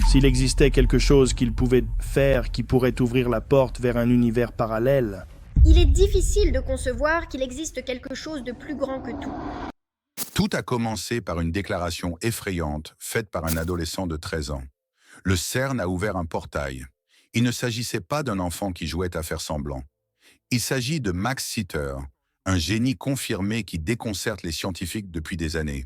S'il existait quelque chose qu'il pouvait faire qui pourrait ouvrir la porte vers un univers parallèle, Il est difficile de concevoir qu'il existe quelque chose de plus grand que tout. Tout a commencé par une déclaration effrayante faite par un adolescent de 13 ans. Le CERN a ouvert un portail. Il ne s'agissait pas d'un enfant qui jouait à faire semblant. Il s'agit de Max Sitter, un génie confirmé qui déconcerte les scientifiques depuis des années.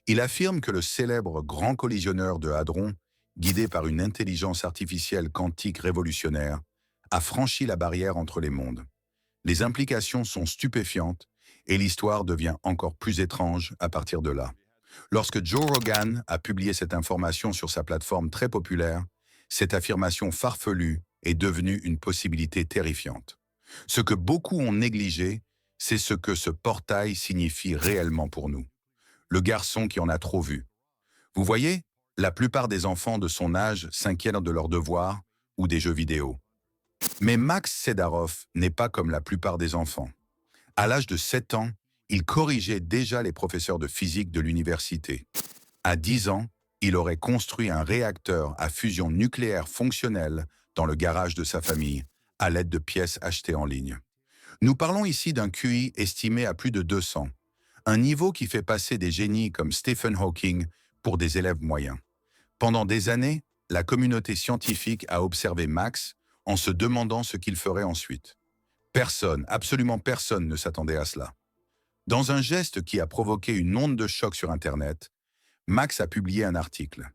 Il affirme que le célèbre grand collisionneur de hadrons, guidé par une intelligence artificielle quantique révolutionnaire, a franchi la barrière entre les mondes. Les implications sont stupéfiantes et l'histoire devient encore plus étrange à partir de là. Lorsque Joe Rogan a publié cette information sur sa plateforme très populaire, cette affirmation farfelue est devenue une possibilité terrifiante. Ce que beaucoup ont négligé, c'est ce que ce portail signifie réellement pour nous. Le garçon qui en a trop vu. Vous voyez, la plupart des enfants de son âge s'inquiètent de leurs devoirs ou des jeux vidéo. Mais Max Sedarov n'est pas comme la plupart des enfants. À l'âge de 7 ans, il corrigeait déjà les professeurs de physique de l'université. À 10 ans, il aurait construit un réacteur à fusion nucléaire fonctionnel dans le garage de sa famille, à l'aide de pièces achetées en ligne. Nous parlons ici d'un QI estimé à plus de 200, un niveau qui fait passer des génies comme Stephen Hawking pour des élèves moyens. Pendant des années, la communauté scientifique a observé Max en se demandant ce qu'il ferait ensuite. Personne, absolument personne ne s'attendait à cela. Dans un geste qui a provoqué une onde de choc sur Internet, Max a publié un article.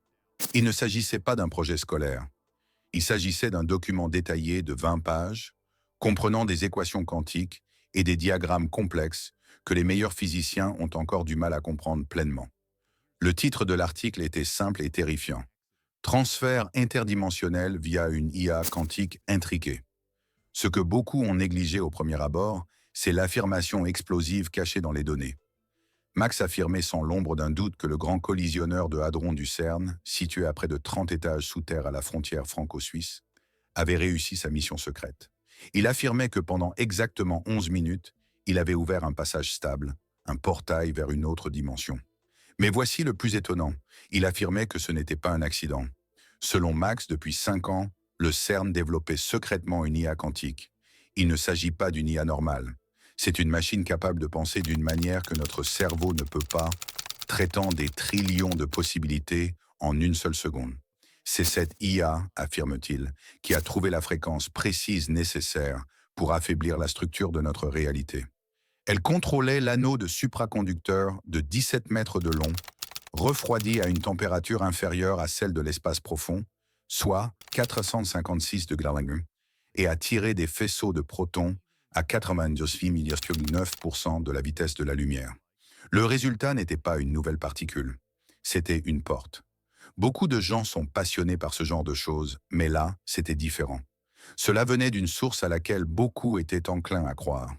Il ne s'agissait pas d'un projet scolaire. Il s'agissait d'un document détaillé de 20 pages, comprenant des équations quantiques et des diagrammes complexes que les meilleurs physiciens ont encore du mal à comprendre pleinement. Le titre de l'article était simple et terrifiant. Transfert interdimensionnel via une IA quantique intriquée. Ce que beaucoup ont négligé au premier abord, c'est l'affirmation explosive cachée dans les données. Max affirmait sans l'ombre d'un doute que le grand collisionneur de hadrons du CERN, situé à près de 30 étages sous terre à la frontière franco-suisse, avait réussi sa mission secrète. Il affirmait que pendant exactement 11 minutes, il avait ouvert un passage stable, un portail vers une autre dimension. Mais voici le plus étonnant, il affirmait que ce n'était pas un accident. Selon Max, depuis 5 ans, le CERN développait secrètement une IA quantique. Il ne s'agit pas d'une IA normale. C'est une machine capable de penser d'une manière que notre cerveau ne peut pas, traitant des trillions de possibilités en une seule seconde. C'est cette IA, affirme-t-il, qui a trouvé la fréquence précise nécessaire pour affaiblir la structure de notre réalité. Elle contrôlait l'anneau de supraconducteur de 17 mètres de long, refroidi à une température inférieure à celle de l'espace profond, soit 456 degrés, et a tiré des faisceaux de protons à 99,9% de la vitesse de la lumière. Le résultat n'était pas une nouvelle particule, c'était une porte. Beaucoup de gens sont passionnés par ce genre de choses, mais là, c'était différent. Cela venait d'une source à laquelle beaucoup étaient enclins à croire.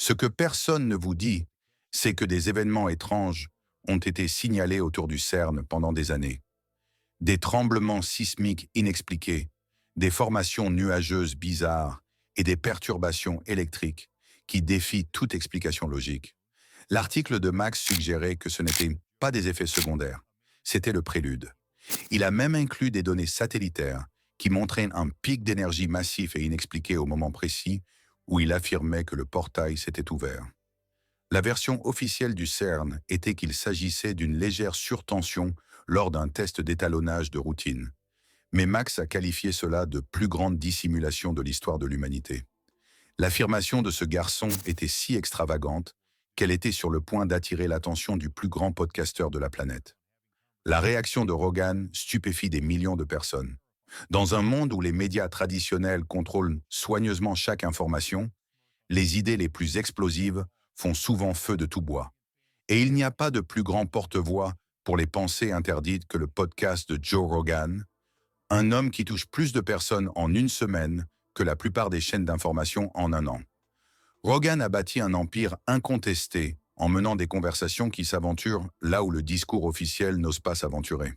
Ce que personne ne vous dit, c'est que des événements étranges ont été signalés autour du CERN pendant des années. Des tremblements sismiques inexpliqués, des formations nuageuses bizarres et des perturbations électriques qui défient toute explication logique. L'article de Max suggérait que ce n'étaient pas des effets secondaires, c'était le prélude. Il a même inclus des données satellitaires qui montraient un pic d'énergie massif et inexpliqué au moment précis où il affirmait que le portail s'était ouvert. La version officielle du CERN était qu'il s'agissait d'une légère surtension lors d'un test d'étalonnage de routine. Mais Max a qualifié cela de plus grande dissimulation de l'histoire de l'humanité. L'affirmation de ce garçon était si extravagante qu'elle était sur le point d'attirer l'attention du plus grand podcasteur de la planète. La réaction de Rogan stupéfie des millions de personnes. Dans un monde où les médias traditionnels contrôlent soigneusement chaque information, les idées les plus explosives font souvent feu de tout bois. Et il n'y a pas de plus grand porte-voix pour les pensées interdites que le podcast de Joe Rogan, un homme qui touche plus de personnes en une semaine que la plupart des chaînes d'information en un an. Rogan a bâti un empire incontesté en menant des conversations qui s'aventurent là où le discours officiel n'ose pas s'aventurer.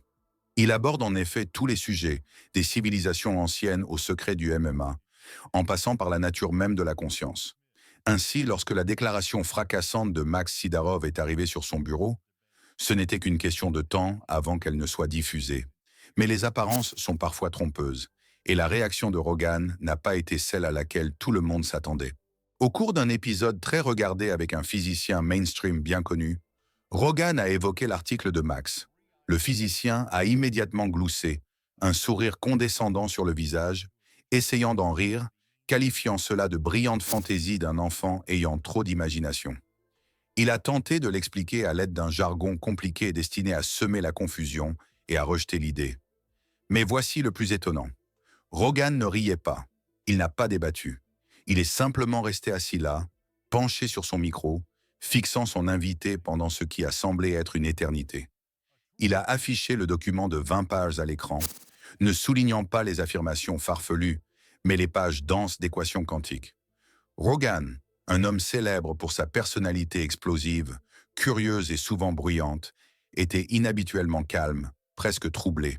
Il aborde en effet tous les sujets, des civilisations anciennes au secret du MMA, en passant par la nature même de la conscience. Ainsi, lorsque la déclaration fracassante de Max Sidarov est arrivée sur son bureau, ce n'était qu'une question de temps avant qu'elle ne soit diffusée. Mais les apparences sont parfois trompeuses, et la réaction de Rogan n'a pas été celle à laquelle tout le monde s'attendait. Au cours d'un épisode très regardé avec un physicien mainstream bien connu, Rogan a évoqué l'article de Max. Le physicien a immédiatement gloussé, un sourire condescendant sur le visage, essayant d'en rire, qualifiant cela de brillante fantaisie d'un enfant ayant trop d'imagination. Il a tenté de l'expliquer à l'aide d'un jargon compliqué destiné à semer la confusion et à rejeter l'idée. Mais voici le plus étonnant. Rogan ne riait pas. Il n'a pas débattu. Il est simplement resté assis là, penché sur son micro, fixant son invité pendant ce qui a semblé être une éternité. Il a affiché le document de 20 pages à l'écran, ne soulignant pas les affirmations farfelues, mais les pages denses d'équations quantiques. Rogan, un homme célèbre pour sa personnalité explosive, curieuse et souvent bruyante, était inhabituellement calme, presque troublé.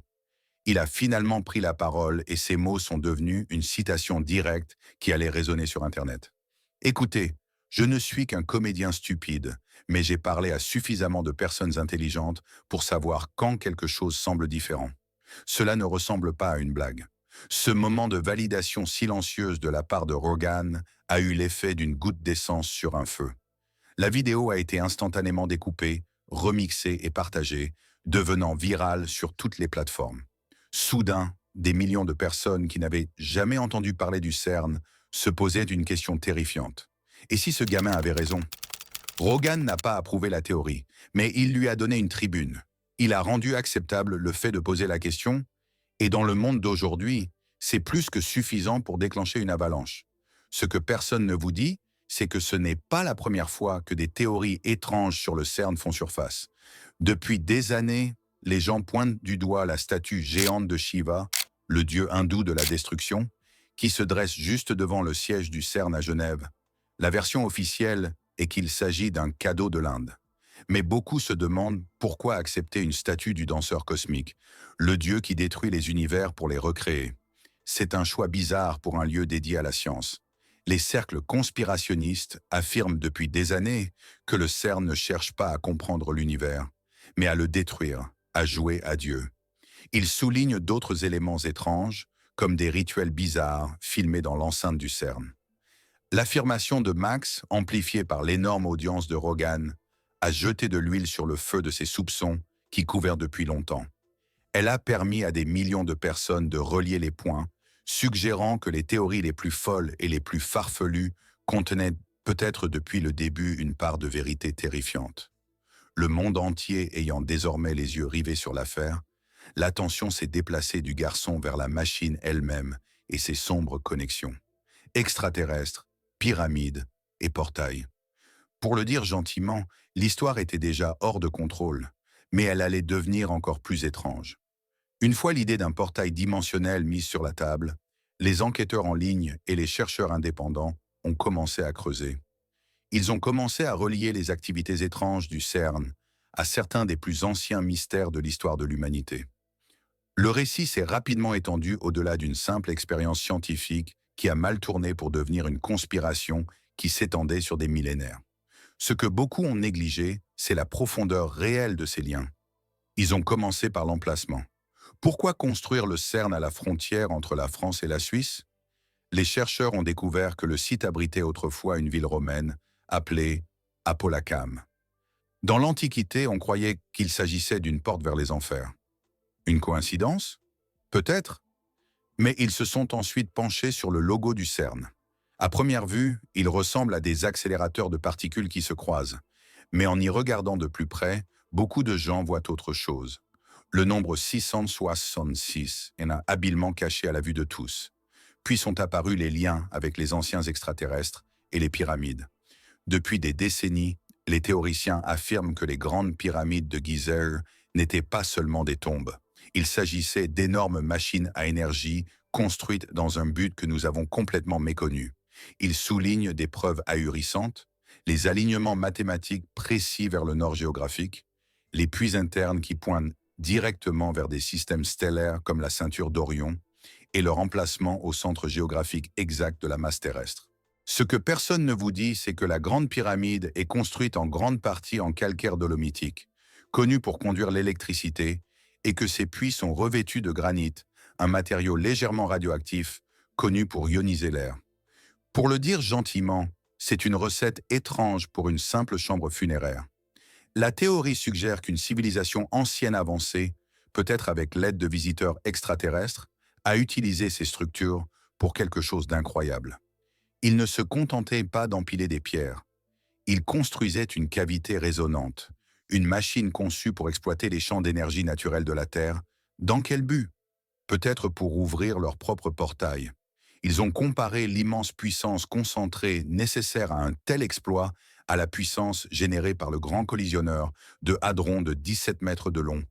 Il a finalement pris la parole et ses mots sont devenus une citation directe qui allait résonner sur Internet. Écoutez, je ne suis qu'un comédien stupide, mais j'ai parlé à suffisamment de personnes intelligentes pour savoir quand quelque chose semble différent. Cela ne ressemble pas à une blague. Ce moment de validation silencieuse de la part de Rogan a eu l'effet d'une goutte d'essence sur un feu. La vidéo a été instantanément découpée, remixée et partagée, devenant virale sur toutes les plateformes. Soudain, des millions de personnes qui n'avaient jamais entendu parler du CERN se posaient une question terrifiante. Et si ce gamin avait raison? Rogan n'a pas approuvé la théorie, mais il lui a donné une tribune. Il a rendu acceptable le fait de poser la question, et dans le monde d'aujourd'hui, c'est plus que suffisant pour déclencher une avalanche. Ce que personne ne vous dit, c'est que ce n'est pas la première fois que des théories étranges sur le CERN font surface. Depuis des années, les gens pointent du doigt la statue géante de Shiva, le dieu hindou de la destruction, qui se dresse juste devant le siège du CERN à Genève. La version officielle est qu'il s'agit d'un cadeau de l'Inde. Mais beaucoup se demandent pourquoi accepter une statue du danseur cosmique, le dieu qui détruit les univers pour les recréer. C'est un choix bizarre pour un lieu dédié à la science. Les cercles conspirationnistes affirment depuis des années que le CERN ne cherche pas à comprendre l'univers, mais à le détruire, à jouer à Dieu. Ils soulignent d'autres éléments étranges, comme des rituels bizarres filmés dans l'enceinte du CERN. L'affirmation de Max, amplifiée par l'énorme audience de Rogan, a jeté de l'huile sur le feu de ses soupçons qui couverent depuis longtemps. Elle a permis à des millions de personnes de relier les points, suggérant que les théories les plus folles et les plus farfelues contenaient peut-être depuis le début une part de vérité terrifiante. Le monde entier ayant désormais les yeux rivés sur l'affaire, l'attention s'est déplacée du garçon vers la machine elle-même et ses sombres connexions. Extraterrestres, pyramides et portails. Pour le dire gentiment, l'histoire était déjà hors de contrôle, mais elle allait devenir encore plus étrange. Une fois l'idée d'un portail dimensionnel mise sur la table, les enquêteurs en ligne et les chercheurs indépendants ont commencé à creuser. Ils ont commencé à relier les activités étranges du CERN à certains des plus anciens mystères de l'histoire de l'humanité. Le récit s'est rapidement étendu au-delà d'une simple expérience scientifique qui a mal tourné pour devenir une conspiration qui s'étendait sur des millénaires. Ce que beaucoup ont négligé, c'est la profondeur réelle de ces liens. Ils ont commencé par l'emplacement. Pourquoi construire le CERN à la frontière entre la France et la Suisse? Les chercheurs ont découvert que le site abritait autrefois une ville romaine appelée Apollacam. Dans l'Antiquité, on croyait qu'il s'agissait d'une porte vers les enfers. Une coïncidence? Peut-être. Mais ils se sont ensuite penchés sur le logo du CERN. À première vue, il ressemble à des accélérateurs de particules qui se croisent. Mais en y regardant de plus près, beaucoup de gens voient autre chose. Le nombre 666 est habilement caché à la vue de tous. Puis sont apparus les liens avec les anciens extraterrestres et les pyramides. Depuis des décennies, les théoriciens affirment que les grandes pyramides de Gizeh n'étaient pas seulement des tombes. Il s'agissait d'énormes machines à énergie construites dans un but que nous avons complètement méconnu. Ils soulignent des preuves ahurissantes, les alignements mathématiques précis vers le nord géographique, les puits internes qui pointent directement vers des systèmes stellaires comme la ceinture d'Orion et leur emplacement au centre géographique exact de la masse terrestre. Ce que personne ne vous dit, c'est que la Grande Pyramide est construite en grande partie en calcaire dolomitique, connu pour conduire l'électricité et que ces puits sont revêtus de granit, un matériau légèrement radioactif, connu pour ioniser l'air. Pour le dire gentiment, c'est une recette étrange pour une simple chambre funéraire. La théorie suggère qu'une civilisation ancienne avancée, peut-être avec l'aide de visiteurs extraterrestres, a utilisé ces structures pour quelque chose d'incroyable. Ils ne se contentaient pas d'empiler des pierres. Ils construisaient une cavité résonante, une machine conçue pour exploiter les champs d'énergie naturels de la Terre. Dans quel but? Peut-être pour ouvrir leur propre portail. Ils ont comparé l'immense puissance concentrée nécessaire à un tel exploit à la puissance générée par le grand collisionneur de hadrons de 17 mètres de long.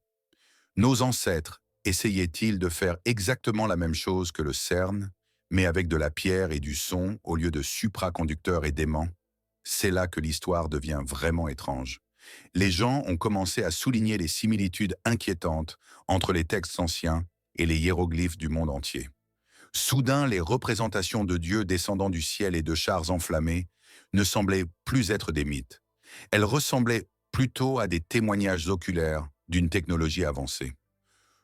Nos ancêtres essayaient-ils de faire exactement la même chose que le CERN, mais avec de la pierre et du son au lieu de supraconducteurs et d'aimants? C'est là que l'histoire devient vraiment étrange. Les gens ont commencé à souligner les similitudes inquiétantes entre les textes anciens et les hiéroglyphes du monde entier. Soudain, les représentations de Dieu descendant du ciel et de chars enflammés ne semblaient plus être des mythes. Elles ressemblaient plutôt à des témoignages oculaires d'une technologie avancée.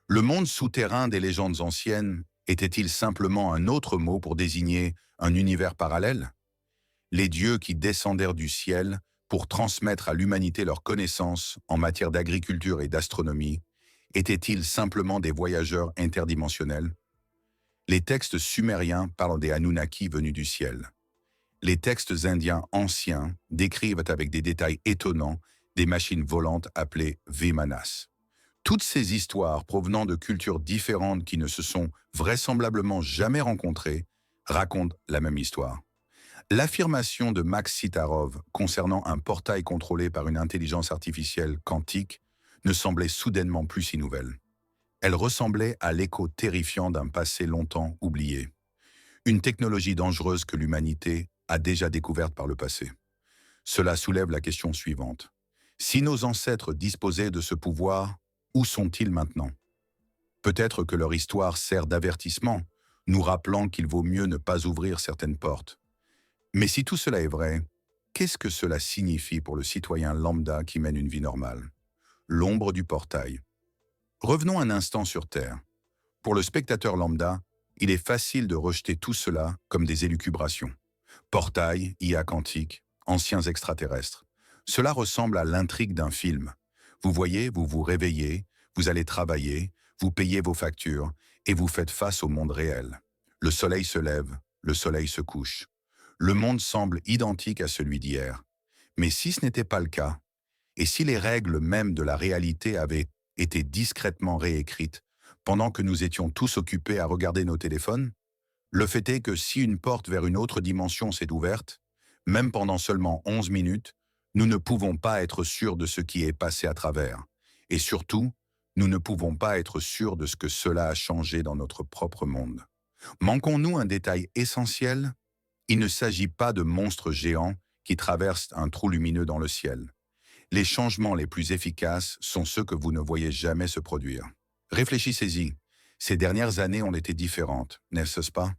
Le monde souterrain des légendes anciennes était-il simplement un autre mot pour désigner un univers parallèle? Les dieux qui descendèrent du ciel pour transmettre à l'humanité leurs connaissances en matière d'agriculture et d'astronomie étaient-ils simplement des voyageurs interdimensionnels? Les textes sumériens parlent des Anunnaki venus du ciel. Les textes indiens anciens décrivent avec des détails étonnants des machines volantes appelées Vimanas. Toutes ces histoires provenant de cultures différentes qui ne se sont vraisemblablement jamais rencontrées racontent la même histoire. L'affirmation de Max Sitarov concernant un portail contrôlé par une intelligence artificielle quantique ne semblait soudainement plus si nouvelle. Elle ressemblait à l'écho terrifiant d'un passé longtemps oublié. Une technologie dangereuse que l'humanité a déjà découverte par le passé. Cela soulève la question suivante. Si nos ancêtres disposaient de ce pouvoir, où sont-ils maintenant? Peut-être que leur histoire sert d'avertissement, nous rappelant qu'il vaut mieux ne pas ouvrir certaines portes. Mais si tout cela est vrai, qu'est-ce que cela signifie pour le citoyen lambda qui mène une vie normale? L'ombre du portail. Revenons un instant sur Terre. Pour le spectateur lambda, il est facile de rejeter tout cela comme des élucubrations. Portail, IA quantique, anciens extraterrestres. Cela ressemble à l'intrigue d'un film. Vous voyez, vous vous réveillez, vous allez travailler, vous payez vos factures et vous faites face au monde réel. Le soleil se lève, le soleil se couche. Le monde semble identique à celui d'hier. Mais si ce n'était pas le cas, et si les règles mêmes de la réalité avaient été discrètement réécrites pendant que nous étions tous occupés à regarder nos téléphones, le fait est que si une porte vers une autre dimension s'est ouverte, même pendant seulement 11 minutes, nous ne pouvons pas être sûrs de ce qui est passé à travers. Et surtout, nous ne pouvons pas être sûrs de ce que cela a changé dans notre propre monde. Manquons-nous un détail essentiel? Il ne s'agit pas de monstres géants qui traversent un trou lumineux dans le ciel. Les changements les plus efficaces sont ceux que vous ne voyez jamais se produire. Réfléchissez-y. Ces dernières années ont été différentes, n'est-ce pas?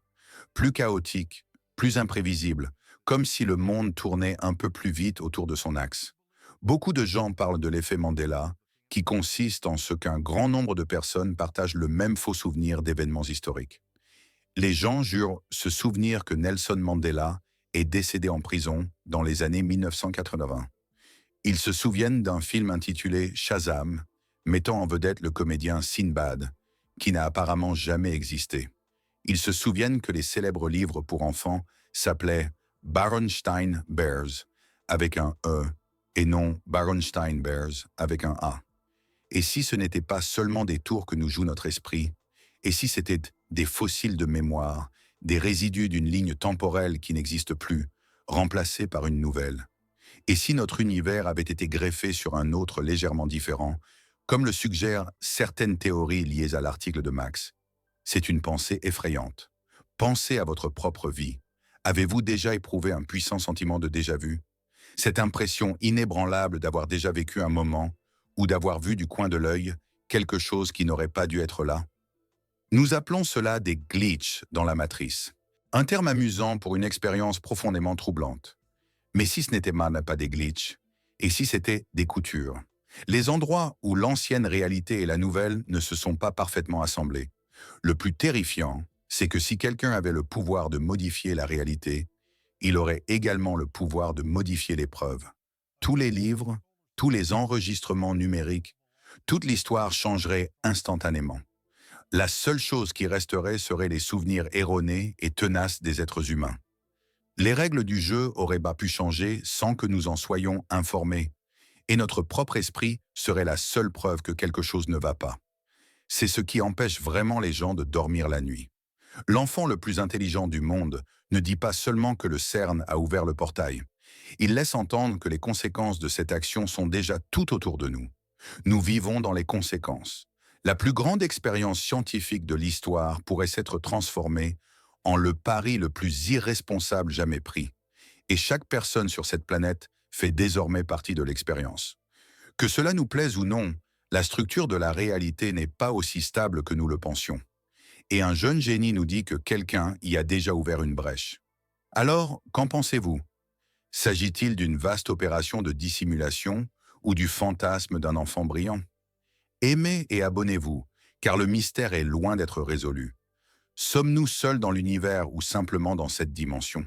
Plus chaotiques, plus imprévisibles, comme si le monde tournait un peu plus vite autour de son axe. Beaucoup de gens parlent de l'effet Mandela, qui consiste en ce qu'un grand nombre de personnes partagent le même faux souvenir d'événements historiques. Les gens jurent se souvenir que Nelson Mandela est décédé en prison dans les années 1980. Ils se souviennent d'un film intitulé Shazam, mettant en vedette le comédien Sinbad, qui n'a apparemment jamais existé. Ils se souviennent que les célèbres livres pour enfants s'appelaient Berenstain Bears, avec un E, et non Berenstain Bears, avec un A. Et si ce n'était pas seulement des tours que nous joue notre esprit, et si c'était des fossiles de mémoire, des résidus d'une ligne temporelle qui n'existe plus, remplacés par une nouvelle? Et si notre univers avait été greffé sur un autre légèrement différent, comme le suggèrent certaines théories liées à l'article de Max? C'est une pensée effrayante. Pensez à votre propre vie. Avez-vous déjà éprouvé un puissant sentiment de déjà-vu? Cette impression inébranlable d'avoir déjà vécu un moment ou d'avoir vu du coin de l'œil quelque chose qui n'aurait pas dû être là? Nous appelons cela des glitches dans la matrice. Un terme amusant pour une expérience profondément troublante. Mais si ce n'était pas des glitches, et si c'était des coutures? Les endroits où l'ancienne réalité et la nouvelle ne se sont pas parfaitement assemblés. Le plus terrifiant, c'est que si quelqu'un avait le pouvoir de modifier la réalité, il aurait également le pouvoir de modifier les preuves. Tous les livres, tous les enregistrements numériques, toute l'histoire changerait instantanément. La seule chose qui resterait serait les souvenirs erronés et tenaces des êtres humains. Les règles du jeu auraient pas pu changer sans que nous en soyons informés, et notre propre esprit serait la seule preuve que quelque chose ne va pas. C'est ce qui empêche vraiment les gens de dormir la nuit. L'enfant le plus intelligent du monde ne dit pas seulement que le CERN a ouvert le portail. Il laisse entendre que les conséquences de cette action sont déjà tout autour de nous. Nous vivons dans les conséquences. La plus grande expérience scientifique de l'histoire pourrait s'être transformée en le pari le plus irresponsable jamais pris. Et chaque personne sur cette planète fait désormais partie de l'expérience. Que cela nous plaise ou non, la structure de la réalité n'est pas aussi stable que nous le pensions. Et un jeune génie nous dit que quelqu'un y a déjà ouvert une brèche. Alors, qu'en pensez-vous? S'agit-il d'une vaste opération de dissimulation ou du fantasme d'un enfant brillant? Aimez et abonnez-vous, car le mystère est loin d'être résolu. Sommes-nous seuls dans l'univers ou simplement dans cette dimension?